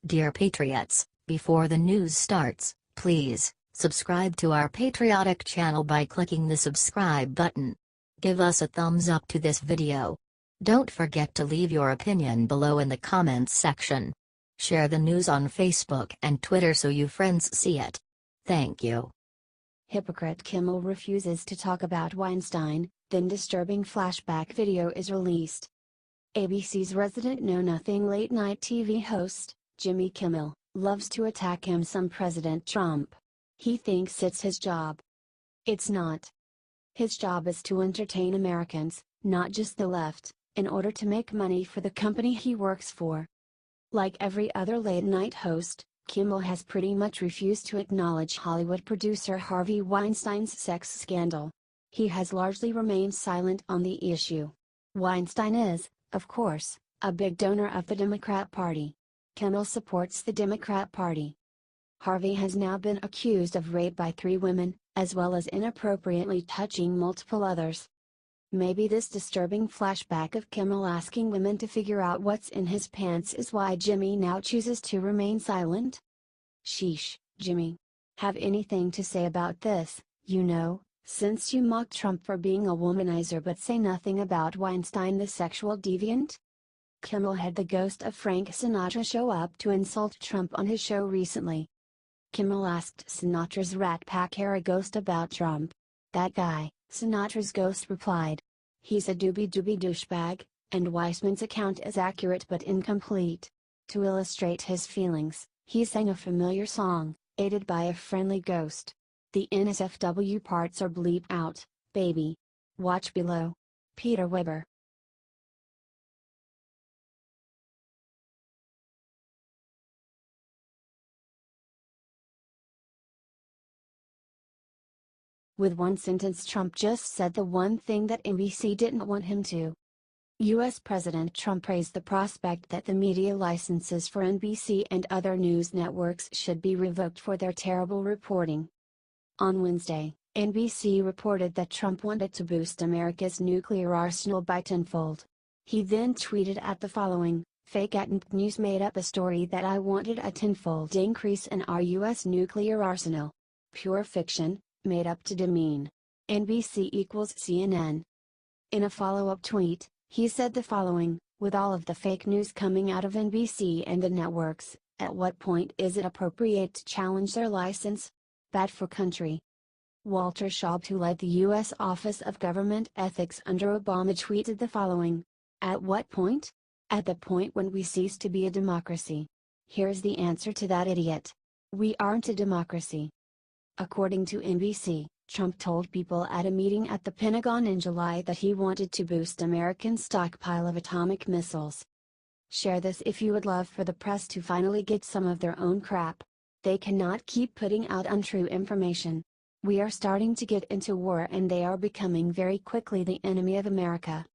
Dear Patriots, before the news starts, please subscribe to our patriotic channel by clicking the subscribe button. Give us a thumbs up to this video. Don't forget to leave your opinion below in the comments section. Share the news on Facebook and Twitter so you friends see it. Thank you. Hypocrite Kimmel refuses to talk about Weinstein, then disturbing flashback video is released. ABC's resident know-nothing late-night TV host, Jimmy Kimmel, loves to attack President Trump. He thinks it's his job. It's not. His job is to entertain Americans, not just the left, in order to make money for the company he works for. Like every other late-night host, Kimmel has pretty much refused to acknowledge Hollywood producer Harvey Weinstein's sex scandal. He has largely remained silent on the issue. Weinstein is, of course, a big donor of the Democrat Party. Kimmel supports the Democrat Party. Harvey has now been accused of rape by 3 women, as well as inappropriately touching multiple others. Maybe this disturbing flashback of Kimmel asking women to figure out what's in his pants is why Jimmy now chooses to remain silent? Sheesh, Jimmy. Have anything to say about this, since you mock Trump for being a womanizer but say nothing about Weinstein the sexual deviant? Kimmel had the ghost of Frank Sinatra show up to insult Trump on his show recently. Kimmel asked Sinatra's Rat Pack era ghost about Trump. That guy, Sinatra's ghost replied. He's a doobie-doobie douchebag, and Weissman's account is accurate but incomplete. To illustrate his feelings, he sang a familiar song, aided by a friendly ghost. The NSFW parts are bleeped out, baby. Watch below. Peter Weber. With one sentence, Trump just said the one thing that NBC didn't want him to. U.S. President Trump praised the prospect that the media licenses for NBC and other news networks should be revoked for their terrible reporting. On Wednesday, NBC reported that Trump wanted to boost America's nuclear arsenal by tenfold. He then tweeted at the following, "Fake news made up a story that I wanted a tenfold increase in our U.S. nuclear arsenal. Pure fiction, made up to demean. NBC equals CNN." In a follow-up tweet, he said the following, "With all of the fake news coming out of NBC and the networks, at what point is it appropriate to challenge their license? Bad for country." Walter Shaub, who led the U.S. Office of Government Ethics under Obama, tweeted the following, "At what point? At the point when we cease to be a democracy. Here's the answer to that idiot. We aren't a democracy." According to NBC, Trump told people at a meeting at the Pentagon in July that he wanted to boost Americans' stockpile of atomic missiles. Share this if you would love for the press to finally get some of their own crap. They cannot keep putting out untrue information. We are starting to get into war and they are becoming very quickly the enemy of America.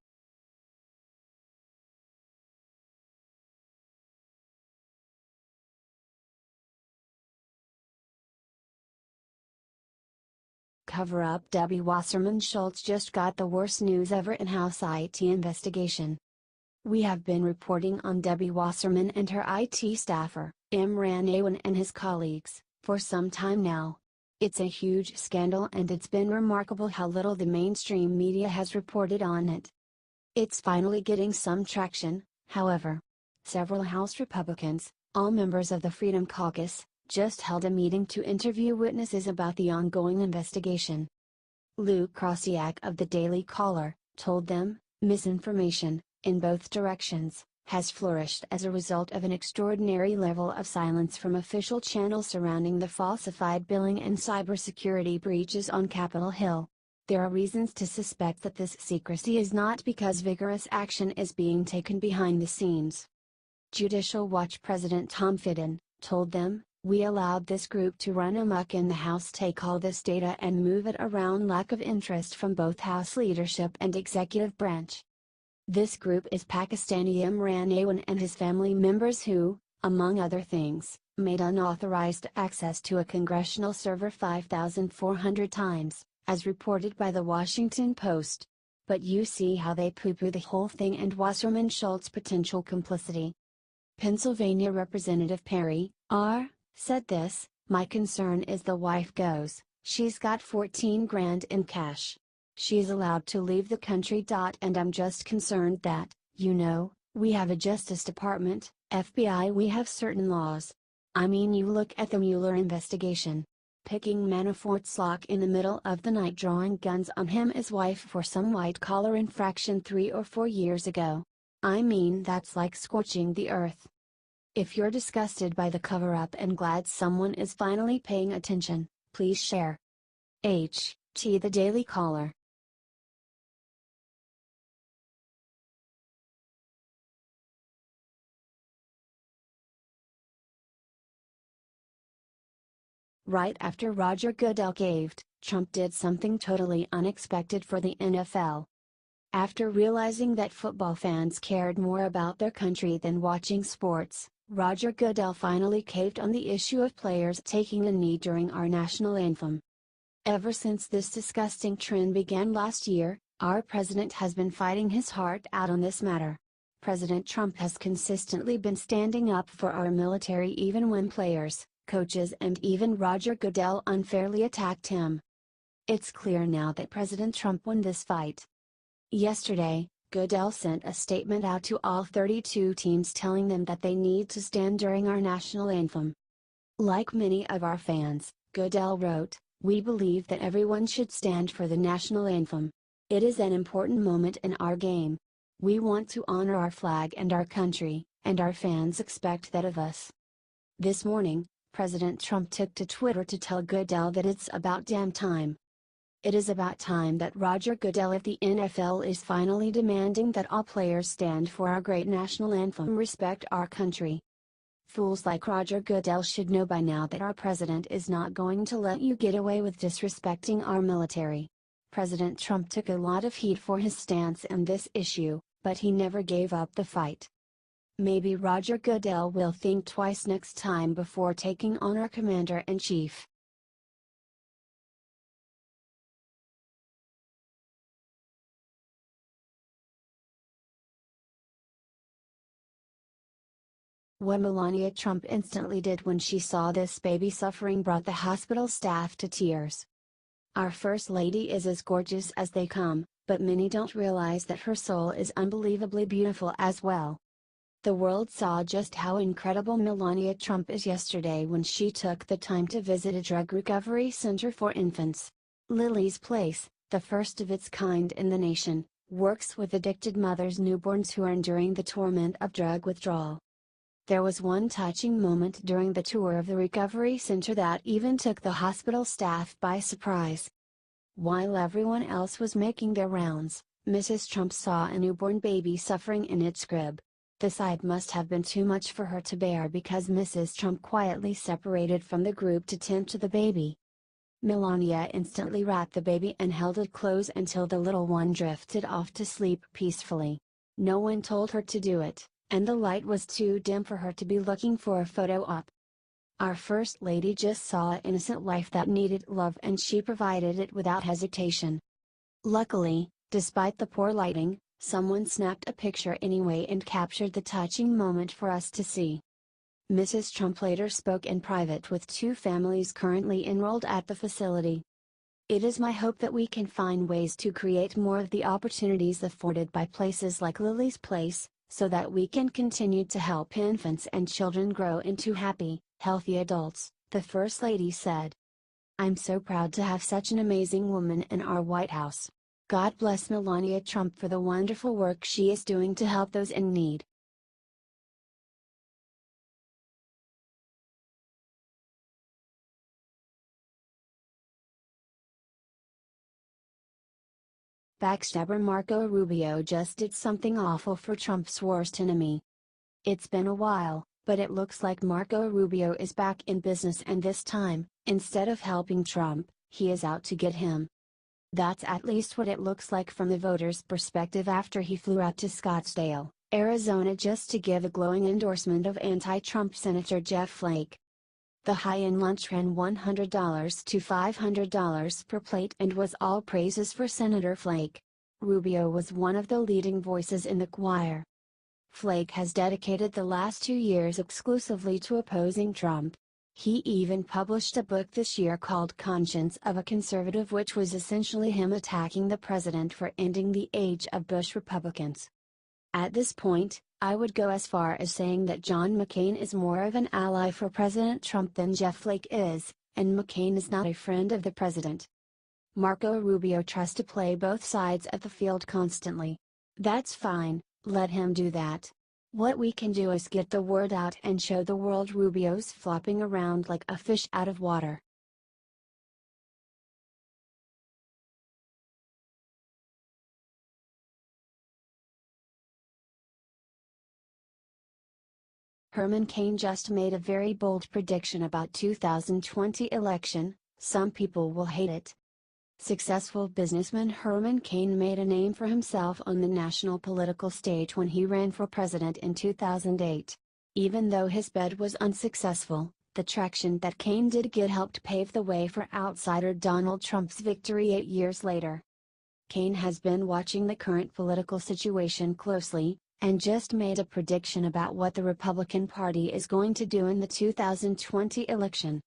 Cover-up Debbie Wasserman Schultz just got the worst news ever in House IT investigation. We have been reporting on Debbie Wasserman and her IT staffer, Imran Awan, and his colleagues, for some time now. It's a huge scandal and it's been remarkable how little the mainstream media has reported on it. It's finally getting some traction, however. Several House Republicans, all members of the Freedom Caucus, just held a meeting to interview witnesses about the ongoing investigation. Lou Krasiak of the Daily Caller told them, misinformation, in both directions, has flourished as a result of an extraordinary level of silence from official channels surrounding the falsified billing and cybersecurity breaches on Capitol Hill. There are reasons to suspect that this secrecy is not because vigorous action is being taken behind the scenes. Judicial Watch President Tom Fitton told them, "We allowed this group to run amok in the House, take all this data and move it around lack of interest from both House leadership and executive branch. This group is Pakistani Imran Awan and his family members who, among other things, made unauthorized access to a congressional server 5,400 times, as reported by the Washington Post. But you see how they poo-poo the whole thing and Wasserman Schultz's potential complicity. Pennsylvania Representative Perry, R., said this: "My concern is the wife goes, she's got 14 grand in cash. She's allowed to leave the country. And I'm just concerned that, we have a Justice Department, FBI, we have certain laws. I mean, you look at the Mueller investigation. Picking Manafort's lock in the middle of the night, drawing guns on him, his wife, for some white-collar infraction 3 or 4 years ago. I mean, that's like scorching the earth. If you're disgusted by the cover-up and glad someone is finally paying attention, please share." H.T. The Daily Caller. Right after Roger Goodell caved, Trump did something totally unexpected for the NFL. After realizing that football fans cared more about their country than watching sports, Roger Goodell finally caved on the issue of players taking a knee during our national anthem. Ever since this disgusting trend began last year, our president has been fighting his heart out on this matter. President Trump has consistently been standing up for our military even when players, coaches, and even Roger Goodell unfairly attacked him. It's clear now that President Trump won this fight. Yesterday, Goodell sent a statement out to all 32 teams telling them that they need to stand during our national anthem. Like many of our fans, Goodell wrote, "We believe that everyone should stand for the national anthem. It is an important moment in our game. We want to honor our flag and our country, and our fans expect that of us." This morning, President Trump took to Twitter to tell Goodell that it's about damn time. It is about time that Roger Goodell at the NFL is finally demanding that all players stand for our great national anthem, respect our country. Fools like Roger Goodell should know by now that our president is not going to let you get away with disrespecting our military. President Trump took a lot of heat for his stance on this issue, but he never gave up the fight. Maybe Roger Goodell will think twice next time before taking on our commander-in-chief. What Melania Trump instantly did when she saw this baby suffering brought the hospital staff to tears. Our First Lady is as gorgeous as they come, but many don't realize that her soul is unbelievably beautiful as well. The world saw just how incredible Melania Trump is yesterday when she took the time to visit a drug recovery center for infants. Lily's Place, the first of its kind in the nation, works with addicted mothers' newborns who are enduring the torment of drug withdrawal. There was one touching moment during the tour of the recovery center that even took the hospital staff by surprise. While everyone else was making their rounds, Mrs. Trump saw a newborn baby suffering in its crib. The sight must have been too much for her to bear because Mrs. Trump quietly separated from the group to tend to the baby. Melania instantly wrapped the baby and held it close until the little one drifted off to sleep peacefully. No one told her to do it, and the light was too dim for her to be looking for a photo op. Our First Lady just saw an innocent life that needed love and she provided it without hesitation. Luckily, despite the poor lighting, someone snapped a picture anyway and captured the touching moment for us to see. Mrs. Trump later spoke in private with 2 families currently enrolled at the facility. "It is my hope that we can find ways to create more of the opportunities afforded by places like Lily's Place, so that we can continue to help infants and children grow into happy, healthy adults," the First Lady said. "I'm so proud to have such an amazing woman in our White House. God bless Melania Trump for the wonderful work she is doing to help those in need." Backstabber Marco Rubio just did something awful for Trump's worst enemy. It's been a while, but it looks like Marco Rubio is back in business, and this time, instead of helping Trump, he is out to get him. That's at least what it looks like from the voters' perspective after he flew out to Scottsdale, Arizona just to give a glowing endorsement of anti-Trump Senator Jeff Flake. The high-end lunch ran $100 to $500 per plate and was all praises for Senator Flake. Rubio was one of the leading voices in the choir. Flake has dedicated the last 2 years exclusively to opposing Trump. He even published a book this year called Conscience of a Conservative, which was essentially him attacking the president for ending the age of Bush Republicans. At this point, I would go as far as saying that John McCain is more of an ally for President Trump than Jeff Flake is, and McCain is not a friend of the president. Marco Rubio tries to play both sides of the field constantly. That's fine, let him do that. What we can do is get the word out and show the world Rubio's flopping around like a fish out of water. Herman Cain just made a very bold prediction about 2020 election. Some people will hate it. Successful businessman Herman Cain made a name for himself on the national political stage when he ran for president in 2008. Even though his bid was unsuccessful, the traction that Cain did get helped pave the way for outsider Donald Trump's victory 8 years later. Cain has been watching the current political situation closely, and just made a prediction about what the Republican Party is going to do in the 2020 election.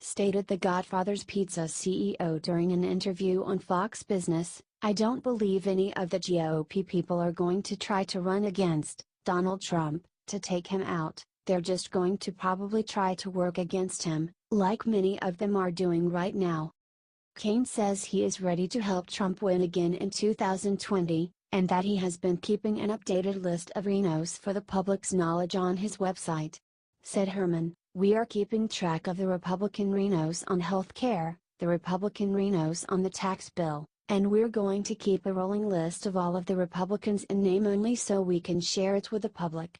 Stated the Godfather's Pizza CEO during an interview on Fox Business, "I don't believe any of the GOP people are going to try to run against Donald Trump to take him out. They're just going to probably try to work against him, like many of them are doing right now." Cain says he is ready to help Trump win again in 2020, and that he has been keeping an updated list of Renos for the public's knowledge on his website. Said Herman, "We are keeping track of the Republican Renos on health care, the Republican Renos on the tax bill, and we're going to keep a rolling list of all of the Republicans in name only so we can share it with the public."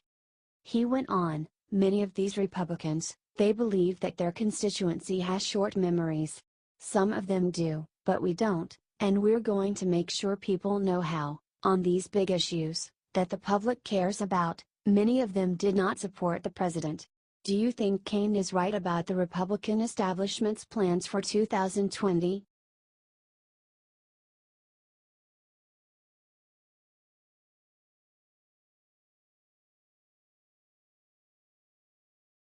He went on, "Many of these Republicans, they believe that their constituency has short memories. Some of them do, but we don't, and we're going to make sure people know how, on these big issues, that the public cares about." Many of them did not support the president. Do you think Cain is right about the Republican establishment's plans for 2020?